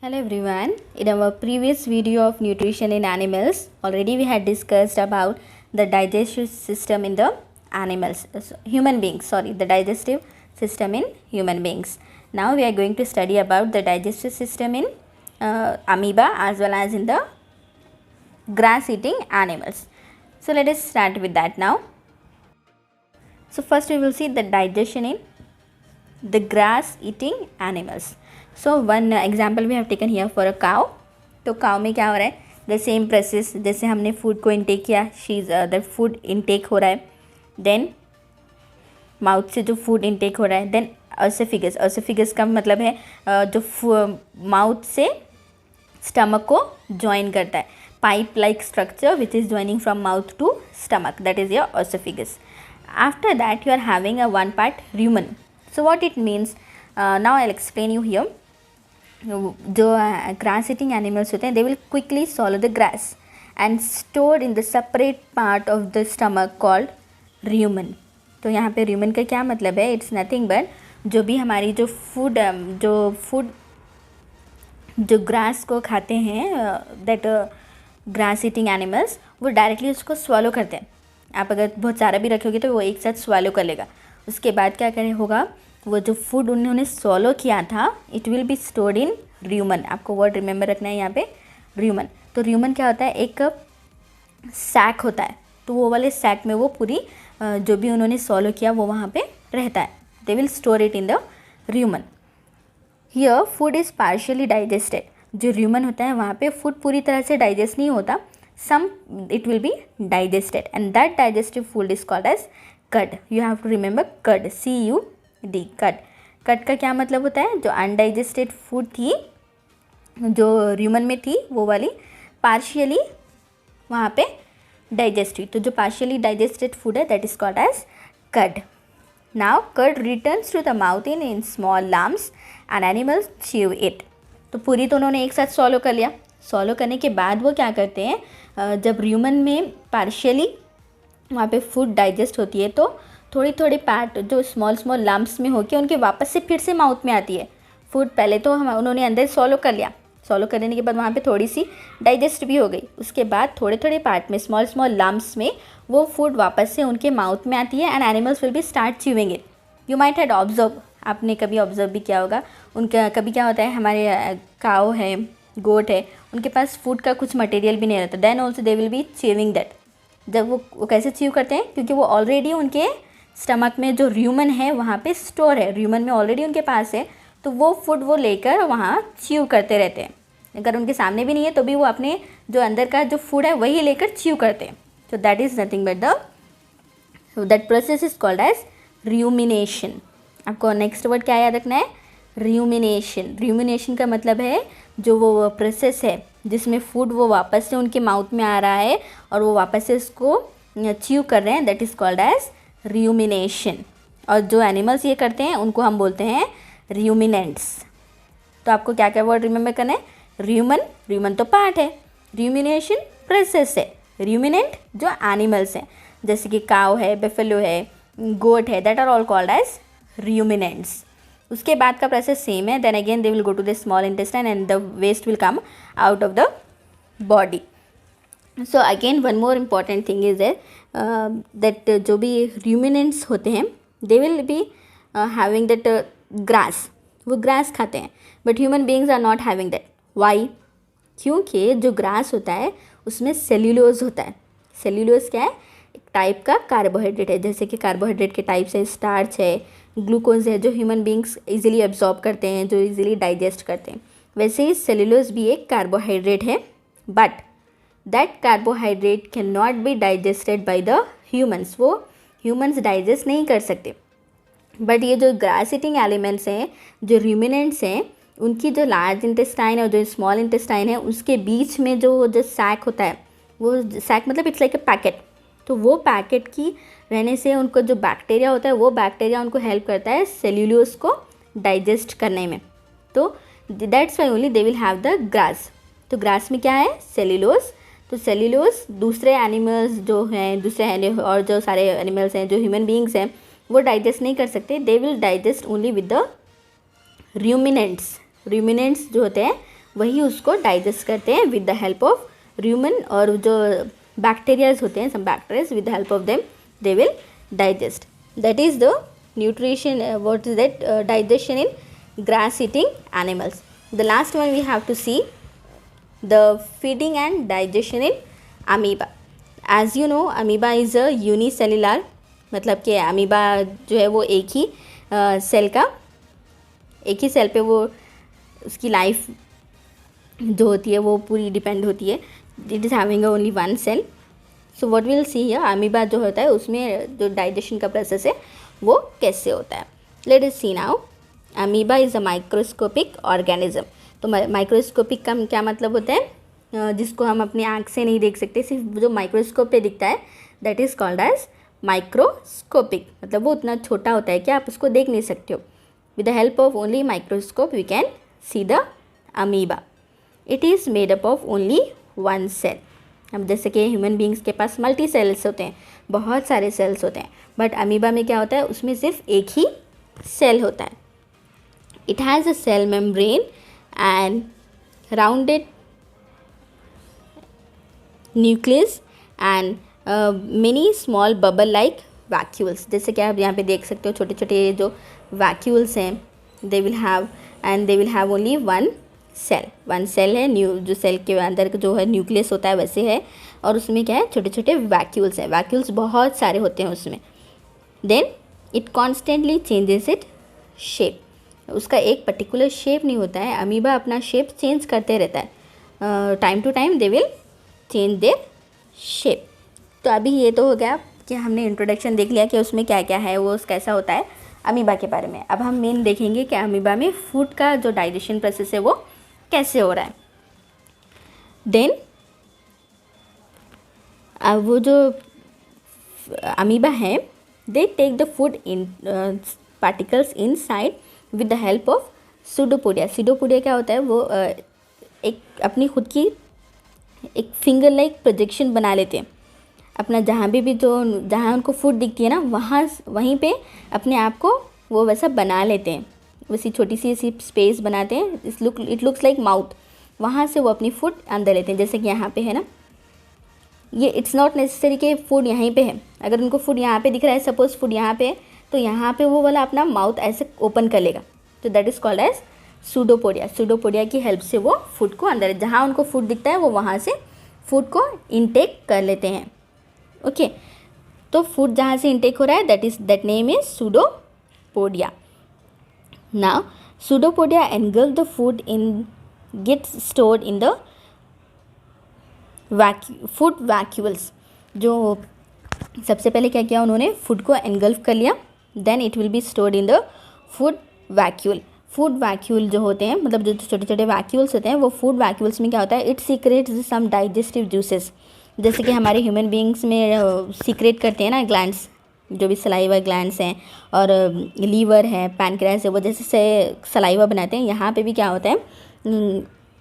Hello everyone. In our previous video of nutrition in animals, already we had discussed about the digestive system in the animals, human beings, the digestive system in human beings. Now we are going to study about the digestive system in amoeba as well as in the grass eating animals. So let us start with that now. So first we will see the digestion in the grass eating animals. So one example we have taken here for a cow. तो cow में क्या हो रहा है, the same process जैसे हमने food को intake किया, द फूड इनटेक हो रहा है, देन माउथ से जो फूड इनटेक हो रहा है, देन ऑसोफेगस. ऑसोफेगस का मतलब है जो माउथ से स्टमक को ज्वाइन करता है, pipe like structure which is joining from mouth to stomach, that is your oesophagus. After that you are having a one part rumen. So what it means, now I'll explain you here. जो grass eating animals होते हैं, they will quickly swallow the grass and stored in the separate part of the stomach called rumen. तो यहाँ पे rumen का क्या मतलब है, it's nothing but जो भी हमारी जो फूड जो ग्रास को खाते हैं, दैट ग्रास ईटिंग एनिमल्स, वो डायरेक्टली उसको स्वॉलो करते हैं. आप अगर बहुत सारा भी रखोगे तो वो एक साथ स्वॉलो कर लेगा. उसके बाद क्या करें होगा, वो जो फूड उन्होंने स्वॉलो किया था, इट विल बी स्टोर्ड इन र्यूमन. आपको वर्ड रिमेंबर रखना है यहाँ पे, र्यूमन. तो र्यूमन क्या होता है, एक सैक होता है. तो वो वाले सैक में वो पूरी जो भी उन्होंने स्वॉलो किया वो वहाँ पे रहता है. They will store it in the र्यूमन. Here food is partially digested. जो र्यूमन होता है वहाँ पे फूड पूरी तरह से डाइजेस्ट नहीं होता, some it will be digested, and that digestive food is called as cud. You have to remember cud, C-U-D, cud. cud का क्या मतलब होता है, जो अनडाइजेस्टेड फूड थी जो र्यूमन में थी वो वाली पार्शियली वहाँ पे डाइजेस्ट हुई. तो जो पार्शियली डाइजेस्टेड फूड है that is called as cud. Now cud returns to the mouth in small lumps and animals chew it. तो पूरी तो उन्होंने एक साथ सॉलो कर लिया. सॉलो करने के बाद वो क्या करते हैं, जब र्यूमन में पार्शियली वहाँ पे फूड डाइजेस्ट होती है तो थोड़ी थोड़ी पार्ट जो स्मॉल लम्प्स में होके उनके वापस से फिर से माउथ में आती है फूड. पहले तो उन्होंने अंदर सॉलो कर लिया, सॉलो करने के बाद वहाँ पे थोड़ी सी डाइजेस्ट भी हो गई. उसके बाद थोड़े थोड़े पार्ट में स्मॉल लम्प्स में वो फूड वापस से उनके माउथ में आती है and animals will be start chewing it. You might had observe, आपने कभी ऑब्जर्व भी किया होगा, उनका कभी क्या होता है, हमारे काऊ है, गोट है, उनके पास फूड का कुछ मटेरियल भी नहीं रहता, then also they will be chewing that. जब वो कैसे च्यू करते हैं, क्योंकि वो ऑलरेडी उनके स्टमक में जो र्यूमन है वहाँ पे स्टोर है, र्यूमन में ऑलरेडी उनके पास है, तो वो फूड वो लेकर वहाँ च्यू करते रहते हैं. अगर उनके सामने भी नहीं है तो भी वो अपने जो अंदर का जो फूड है वही लेकर च्यू करते हैं. तो that is nothing but that process is called as rumination. आपको नेक्स्ट वर्ड क्या याद रखना है, र्यूमिनेशन. र्यूमिनेशन का मतलब है जो वो प्रोसेस है जिसमें फूड वो वापस से उनके माउथ में आ रहा है और वो वापस से उसको च्यू कर रहे हैं, that is called as rumination. और जो एनिमल्स ये करते हैं उनको हम बोलते हैं र्यूमिनेंट्स. तो आपको क्या क्या वर्ड रिमेंबर करना है, र्यूमन तो पार्ट है, र्यूमिनेशन प्रोसेस है, र्यूमिनेंट जो एनिमल्स हैं जैसे कि काऊ है, बेफेलो है, गोट है, that are all called as ruminants. उसके बाद का प्रोसेस सेम है, then again they will go to the small intestine and the waste will come out of the body. So again one more important thing is that जो भी ruminants होते हैं they will be having that grass, वो grass खाते हैं, but human beings are not having that. Why? क्योंकि जो grass होता है उसमें सेल्यूलोज होता है. सेल्यूलोज क्या है, एक टाइप का कार्बोहाइड्रेट है. जैसे कि कार्बोहाइड्रेट के टाइप से स्टार्च है, ग्लूकोज है, जो ह्यूमन बींग्स इजीली एब्जॉर्ब करते हैं, जो इजीली डाइजेस्ट करते हैं, वैसे ही सेल्यूलोज भी एक कार्बोहाइड्रेट है. But that carbohydrate can not be digested by the humans. वो ह्यूमंस डाइजेस्ट नहीं कर सकते. बट ये जो ग्रास ईटिंग एलिमेंट्स हैं, जो र्यूमिनेंट्स हैं, उनकी जो लार्ज इंटेस्टाइन और जो स्मॉल इंटेस्टाइन है उसके बीच में जो सैक होता है, वो सैक मतलब इट्स लाइक ए पैकेट. तो वो पैकेट की रहने से उनको जो बैक्टीरिया होता है वो बैक्टीरिया उनको हेल्प करता है सेल्यूलोज को डाइजेस्ट करने में. तो that's why only they will have the grass. तो ग्रास में क्या है, सेल्यूलोज. तो सेल्यूलोज दूसरे एनिमल्स जो हैं, दूसरे और जो सारे एनिमल्स हैं जो ह्यूमन बीइंग्स हैं वो डाइजेस्ट नहीं कर सकते. They will digest only with the ruminants. Ruminants जो होते हैं वही उसको डाइजेस्ट करते हैं with the help of human, और जो बैक्टीरियाज होते हैं, some bacterias, with the help of them they will digest. That is the nutrition, what is that, digestion in grass eating animals. The last one we have to see the feeding and digestion in amoeba. As you know, amoeba is a unicellular, मतलब कि amoeba जो है वो एक ही cell पे वो उसकी life जो होती है वो पूरी डिपेंड होती है. It is having only one cell. So what will see here, amoeba जो होता है उसमें जो डाइजेशन का प्रोसेस है वो कैसे होता है. Let us see now. Amoeba is a microscopic organism. तो माइक्रोस्कोपिक का क्या मतलब होता है, जिसको हम अपनी आँख से नहीं देख सकते, सिर्फ जो माइक्रोस्कोप पे दिखता है, that is called as microscopic. मतलब वो उतना छोटा होता है कि आप उसको देख नहीं सकते हो. With the help of only microscope we can see the amoeba. It is made up of only one cell. अब जैसे कि ह्यूमन बींग्स के पास मल्टी सेल्स होते हैं, बहुत सारे सेल्स होते हैं, बट अमीबा में क्या होता है, उसमें सिर्फ एक ही सेल होता है. It has a cell membrane and rounded nucleus and many small bubble like vacuoles. जैसे कि आप यहाँ पे देख सकते हो छोटे छोटे जो vacuoles हैं, they will have only one cell है. जो सेल के अंदर जो है न्यूक्लियस होता है वैसे है, और उसमें क्या है, छोटे छोटे vacuoles हैं. vacuoles बहुत सारे होते हैं उसमें. then it constantly changes its shape. उसका एक पर्टिकुलर शेप नहीं होता है. अमीबा अपना शेप चेंज करते रहता है. Time to time they will change their shape. तो अभी ये तो हो गया कि हमने इंट्रोडक्शन देख लिया कि उसमें क्या क्या है, वो कैसा होता है अमीबा के बारे में. अब हम मेन देखेंगे कि अमीबा में फूड का जो डाइजेशन प्रोसेस है वो कैसे हो रहा है. देन वो जो अमीबा है, they take the food in particles inside with the help of pseudopodia. Pseudopodia क्या होता है, वो एक अपनी खुद की एक फिंगर लाइक प्रोजेक्शन बना लेते हैं अपना, जहाँ उनको फूड दिखती है ना, वहीं पे अपने आप को वो वैसा बना लेते हैं. वैसी छोटी सी ऐसी स्पेस बनाते हैं. It looks like mouth. वहाँ से वो अपनी फूड अंदर लेते हैं. जैसे कि यहाँ पे है ना, ये इट्स नॉट नेसेसरी कि फूड यहीं पे है. अगर उनको फूड यहाँ पे दिख रहा है, सपोज फूड यहाँ पे है, तो यहाँ पे वो वाला अपना माउथ ऐसे ओपन कर लेगा. तो that is called as pseudopodia. Pseudopodia की हेल्प से वो फूड को अंदर, जहाँ उनको फूड दिखता है वो वहाँ से फूड को इनटेक कर लेते हैं. ओके, तो फूड जहाँ से इनटेक हो रहा है, that name is pseudopodia. Now pseudopodia engulf the food in gets stored in the food vacuoles. जो सबसे पहले क्या किया उन्होंने, फूड को एनगल्फ कर लिया. Then it will be stored in the food vacuole. Food vacuole जो होते हैं, मतलब जो छोटे छोटे वैक्यूल्स होते हैं, वो फूड वैक्यूल्स में क्या होता है, it secretes some digestive juices. जैसे कि हमारे ह्यूमन बींग्स में सीक्रेट करते हैं ना ग्लैंड्स, जो भी सलाइवा ग्लैंड्स हैं, और लीवर है, पैनक्रियास है, वो जैसे से सलाइवा बनाते हैं. यहाँ पे भी क्या होता है,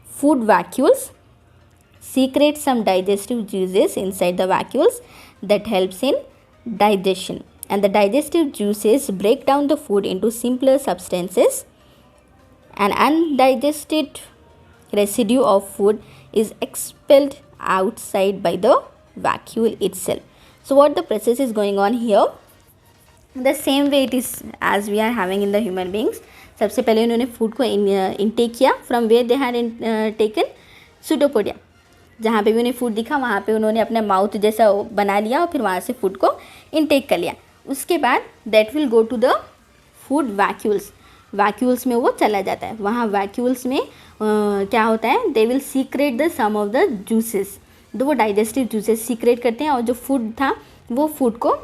food vacuoles secrete some digestive juices inside the vacuoles that helps in digestion, and the digestive juices break down the food into simpler substances. An undigested residue of food is expelled outside by the vacuole itself. So what the process is going on here, the same way it is as we are having in the human beings. सबसे पहले उन्होंने food को intake किया. From where they had taken pseudopodia. जहाँ पे भी उन्हें food दिखा वहाँ पे उन्होंने अपना माउथ जैसा बना लिया और फिर वहाँ से फूड को इनटेक कर लिया. उसके बाद that will go to the food vacuoles. Vacuoles में वो चला जाता है. वहाँ वैक्यूल्स में क्या होता है, they will secrete the some of the juices. तो वो डाइजेस्टिव जूसेस सीक्रेट करते हैं, और जो फूड था वो फूड को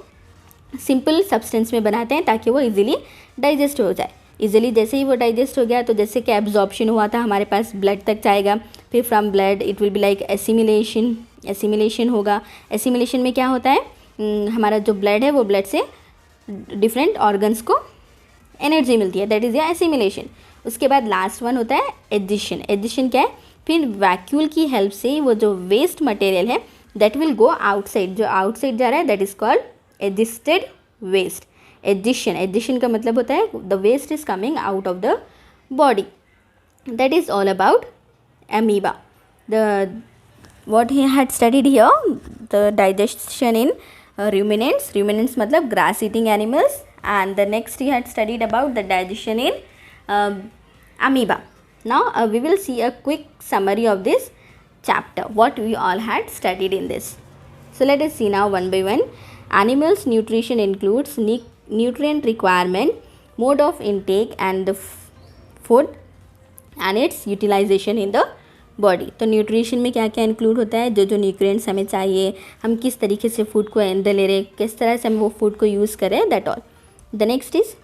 सिंपल सब्सटेंस में बनाते हैं ताकि वो इजीली डाइजेस्ट हो जाए. इजीली जैसे ही वो डाइजेस्ट हो गया, तो जैसे कि एब्जॉर्प्शन हुआ था, हमारे पास ब्लड तक जाएगा, फिर from blood it will be like assimilation होगा. एसिमिलेशन में क्या होता है, हमारा जो ब्लड है वो ब्लड से डिफरेंट ऑर्गन्स को एनर्जी मिलती है, दैट इज़ या एसिमिलेशन. उसके बाद लास्ट वन होता है एडिशन. एडिशन क्या है, फिर वैक्यूल की हेल्प से वो जो वेस्ट मटेरियल है दैट विल गो आउटसाइड. जो आउटसाइड जा रहा है that is called egested waste. Egestion का मतलब होता है the waste is coming out of the body. That is all about amoeba. The what he had studied here, the digestion in ruminants. Ruminants matlab grass eating animals, and the next he had studied about the digestion in amoeba. Now we will see a quick summary of this chapter, what we all had studied in this. So let us see now one by one. Animals nutrition includes nutrient requirement, mode of intake and the food and its utilization in the body. तो nutrition में क्या क्या include होता है, जो जो nutrients हमें चाहिए, हम किस तरीके से फूड को अंदर ले रहे, किस तरह से हम वो फूड को यूज़ करें, that all. The next is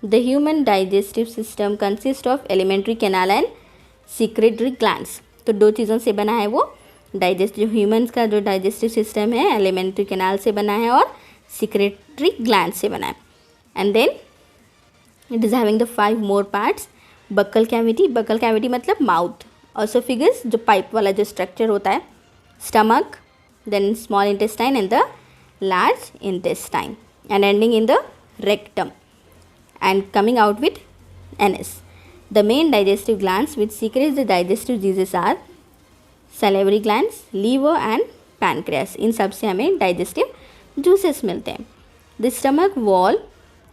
the human digestive system consist of alimentary canal and secretory glands. तो दो चीज़ों से बना है वो डाइजेस्ट, जो ह्यूमन्स का जो डाइजेस्टिव सिस्टम है एलिमेंट्री कैनाल से बना है और सिक्रेटरी ग्लैंड से बना है. And then it is having the 5 more parts. Buccal cavity, buccal cavity मतलब माउथ. ऑसोफिगस जो पाइप वाला जो स्ट्रक्चर होता है. Stomach, then small intestine and the large intestine and ending in the rectum and coming out with anus. The main digestive glands which secrete the digestive juices are salivary glands, liver and pancreas. इन सब से हमें digestive juices मिलते हैं. The stomach wall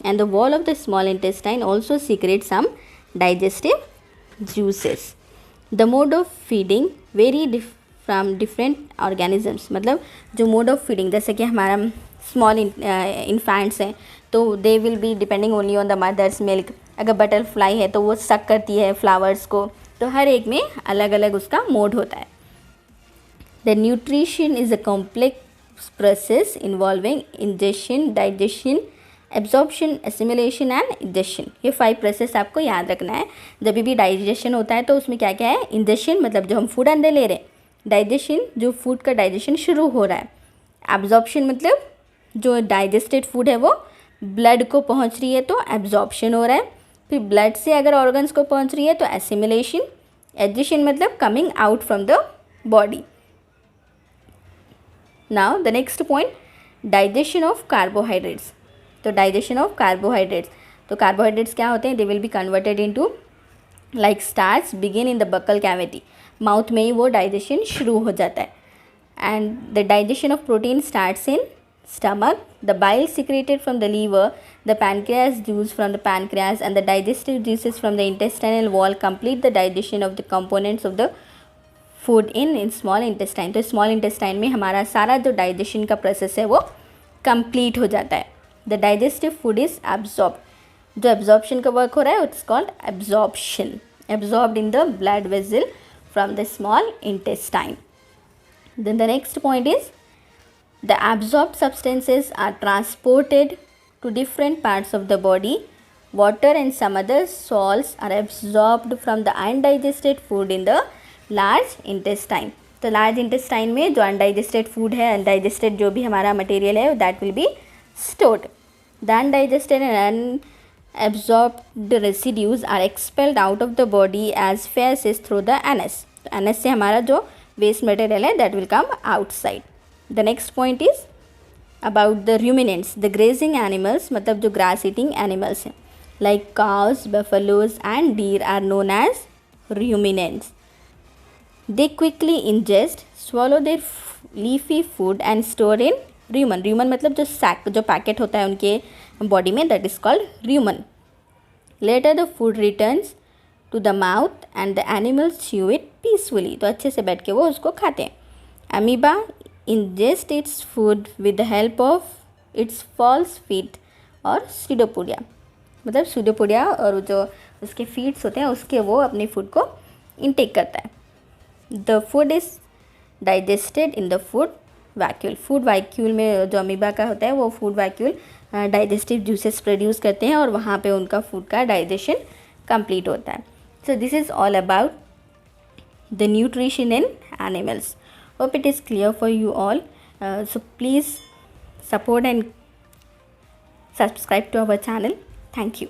and the wall of the small intestine also secrete some digestive juices. The mode of feeding vary from different organisms. मतलब जो mode of feeding, जैसे कि हमारा स्मॉल इन्फेंट्स हैं तो they will be depending only on the mother's milk. अगर butterfly है तो वो सक करती है फ्लावर्स को. तो हर एक में अलग अलग उसका मोड होता है. The nutrition is a complex process involving ingestion, digestion, absorption, assimilation and ingestion. ये 5 प्रोसेस आपको याद रखना है. जब भी डाइजेशन होता है तो उसमें क्या क्या है, इंजेशन मतलब जो हम फूड अंदर ले रहे हैं, डाइजेशन जो फूड का डाइजेशन शुरू हो रहा है, एब्जॉर्प्शन मतलब जो डाइजेस्टेड फूड है वो ब्लड को पहुंच रही है तो एब्जॉर्प्शन हो रहा है. फिर ब्लड से अगर ऑर्गन्स को पहुंच रही है तो एसिमिलेशन. एडिशन मतलब coming out from the body. Now the next point, digestion of carbohydrates. तो डाइजेशन ऑफ कार्बोहाइड्रेट्स, तो कार्बोहाइड्रेट्स क्या होते हैं, they will be converted into like starch begin in the buccal cavity. Mouth में ही वो digestion शुरू हो जाता है. And the digestion of protein starts in stomach. The bile secreted from the liver, the pancreas juice from the pancreas and the digestive juices from the intestinal wall complete the digestion of the components of the food in small intestine. तो small intestine में हमारा सारा जो digestion का process है वो complete हो जाता है. The digestive food is absorbed. जो absorption का work हो रहा है it's called absorption. Absorbed in the blood vessel from the small intestine. Then the next point is the absorbed substances are transported to different parts of the body. Water and some other salts are absorbed from the undigested food in the large intestine. तो large intestine में जो undigested food है, undigested जो भी हमारा material है, that will be stored. The undigested and unabsorbed residues are expelled out of the body as feces through the anus. तो anus से हमारा जो waste material है that will come outside. The next point is about the ruminants, the grazing animals, मतलब जो grass eating animals हैं, like cows, buffaloes and deer are known as ruminants. They quickly ingest, swallow their leafy food and store in rumen. rumen मतलब जो sac, जो packet होता है उनके body में, that is called rumen. Later the food returns to the mouth and the animals chew it peacefully. तो अच्छे से बैठ के वो उसको खाते हैं. Amoeba ingest its food with the help of its false feet और pseudopodia. मतलब pseudopodia और जो उसके feet होते हैं उसके वो अपनी food को intake करता है. The food is digested in the food vacuole. Food vacuole में जो amoeba का होता है वो food vacuole digestive juices produce करते हैं और वहाँ पे उनका food का digestion complete होता है. So this is all about the nutrition in animals. Hope it is clear for you all. So please support and subscribe to our channel. Thank you.